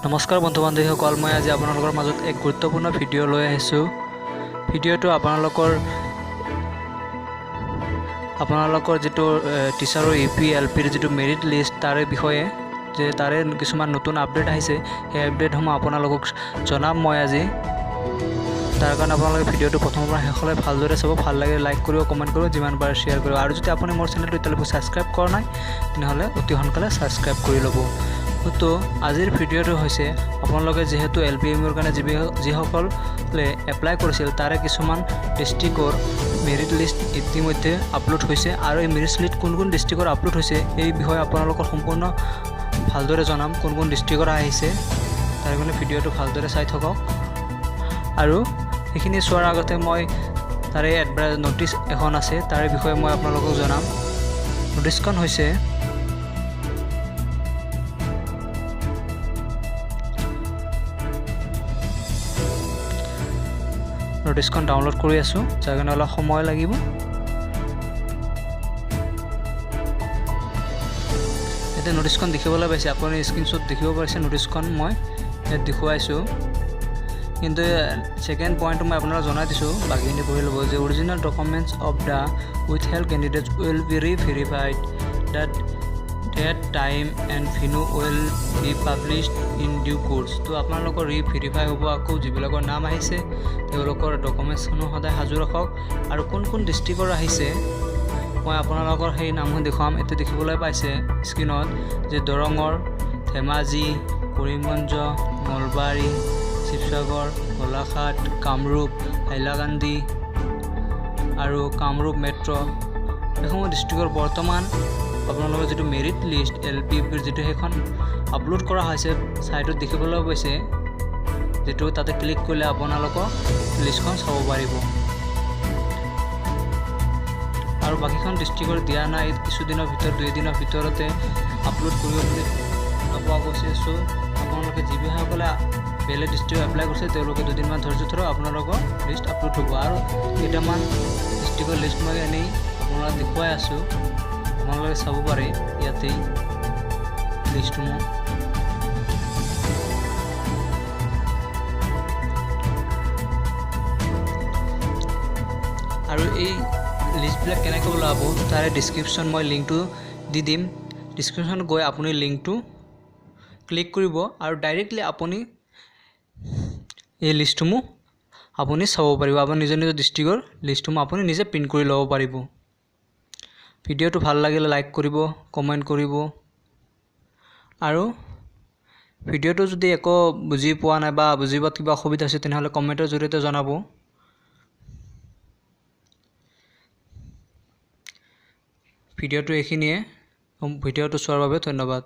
নমস্কাৰ বন্ধু বান্ধৱীসকল, মই আজি আপোনালোকৰ মাজত এক গুৰুত্বপূৰ্ণ ভিডিঅ' লৈ আহিছোঁ। ভিডিঅ'টো আপোনালোকৰ যিটো টিচাৰৰ UP-LPৰ যিটো মেৰিট লিষ্ট তাৰে বিষয়ে, যে তাৰে কিছুমান নতুন আপডেট আহিছে, সেই আপডেটসমূহ আপোনালোকক জনাম মই আজি। তাৰ কাৰণে আপোনালোকে ভিডিঅ'টো প্ৰথমৰ পৰা শেষলৈ ভালদৰে চাব। ভাল লাগে লাইক কৰিব, কমেণ্ট কৰিব, যিমান পাৰে শ্বেয়াৰ কৰিব। আৰু যদি আপুনি মোৰ চেনেলটো এতিয়ালৈকে ছাবস্ক্ৰাইব কৰা নাই তেনেহ'লে অতি সোনকালে ছাবস্ক্ৰাইব কৰি ল'ব। তো আজিৰ ভিডিঅ'টো হৈছে আপোনালোকে যিহেতু LPMৰ কাৰণে যিসকলে এপ্লাই কৰিছিল তাৰে কিছুমান ডিষ্ট্ৰিক্টৰ মেৰিট লিষ্ট ইতিমধ্যে আপলোড হৈছে, আৰু এই মেৰিট লিষ্ট কোন কোন ডিষ্ট্ৰিক্টৰ আপলোড হৈছে এই বিষয়ে আপোনালোকৰ সম্পূৰ্ণ ভালদৰে জনাম। কোন কোন ডিষ্ট্ৰিক্টৰ আহিছে তাৰ কাৰণে ভিডিঅ'টো ভালদৰে চাই থাকক। আৰু সেইখিনি চোৱাৰ আগতে মই তাৰে ন'টিছ এখন আছে, তাৰে বিষয়ে মই আপোনালোকক জনাম। ন'টিছখন হৈছে ন'টিছখন ডাউনলোড কৰি আছোঁ, যাৰ কাৰণে অলপ সময় লাগিব। এতিয়া ন'টিছখন দেখিবলৈ পাইছে, আপুনি স্ক্ৰীনশ্বট দেখিব পাৰিছে। ন'টিছখন মই ইয়াত দেখুৱাইছোঁ, কিন্তু ছেকেণ্ড পইণ্টটো মই আপোনালোকক জনাই দিছোঁ, বাকীখিনি পঢ়ি ল'ব। যে original documents of the withheld candidates will be reverified that time and venue will be published in due course. তো আপোনালোকৰ ৰি-ভেৰিফাই হ'ব। আকৌ যিবিলাকৰ নাম আহিছে তেওঁলোকৰ ডকুমেণ্টছসমূহ সদায় সাজু ৰাখক। আৰু কোন কোন ডিষ্ট্ৰিক্টৰ আহিছে মই আপোনালোকৰ সেই নামসমূহ দেখুৱাম। এতিয়া দেখিবলৈ পাইছে স্ক্ৰীণত যে দৰঙৰ, ধেমাজি, কৰিমগঞ্জ, নলবাৰী, শিৱসাগৰ, গোলাঘাট, কামৰূপ, হাইলাকান্দি আৰু কামৰূপ মেট্ৰ' এইসমূহ ডিষ্ট্ৰিক্টৰ বৰ্তমান আপোনালোকৰ যিটো মেৰিট লিষ্ট LPMৰ যিটো সেইখন আপলোড কৰা হৈছে ছাইটত দেখিবলৈ পাইছে, যিটো তাতে ক্লিক কৰিলে আপোনালোকৰ লিষ্টখন চাব পাৰিব। আৰু বাকীখন ডিষ্ট্ৰিক্টৰ দিয়া নাই, কিছুদিনৰ ভিতৰত 2 দিনৰ ভিতৰতে আপলোড কৰিব বুলি পোৱা গৈছে। চ' আপোনালোকে যিসকলে বেলেগ ডিষ্ট্ৰিক্ট এপ্লাই কৰিছে তেওঁলোকে 2 দিনমান ধৈৰ্য ধৰক, আপোনালোকৰ লিষ্ট আপলোড হ'ব। আৰু কেইটামান ডিষ্ট্ৰিক্টৰ লিষ্ট মই এনেই আপোনালোকক দেখুৱাই আছোঁ, আপোনালোকে চাব পাৰে ইয়াতেই লিষ্টসমূহ। আৰু এই লিষ্টবিলাক কেনেকৈ ওলাব তাৰে ডিছক্ৰিপশ্যন মই লিংকটো দি দিম। ডিছক্ৰিপশ্যনত গৈ আপুনি লিংকটো ক্লিক কৰিব আৰু ডাইৰেক্টলি আপুনি এই লিষ্টসমূহ আপুনি চাব পাৰিব। আপুনি নিজৰ নিজৰ ডিষ্ট্ৰিক্টৰ লিষ্টসমূহ আপুনি নিজে প্ৰিণ্ট কৰি ল'ব পাৰিব। ভিডিঅ'টো ভাল লাগিলে লাইক কৰিব, কমেণ্ট কৰিব। আৰু ভিডিঅ'টো যদি একো বুজি পোৱা নাই বা বুজিব কিবা অসুবিধা হৈছে তেনেহ'লে কমেণ্টৰ জৰিয়তে জনাব। ভিডিঅ'টো এইখিনিয়ে। ভিডিঅ'টো চোৱাৰ বাবে ধন্যবাদ।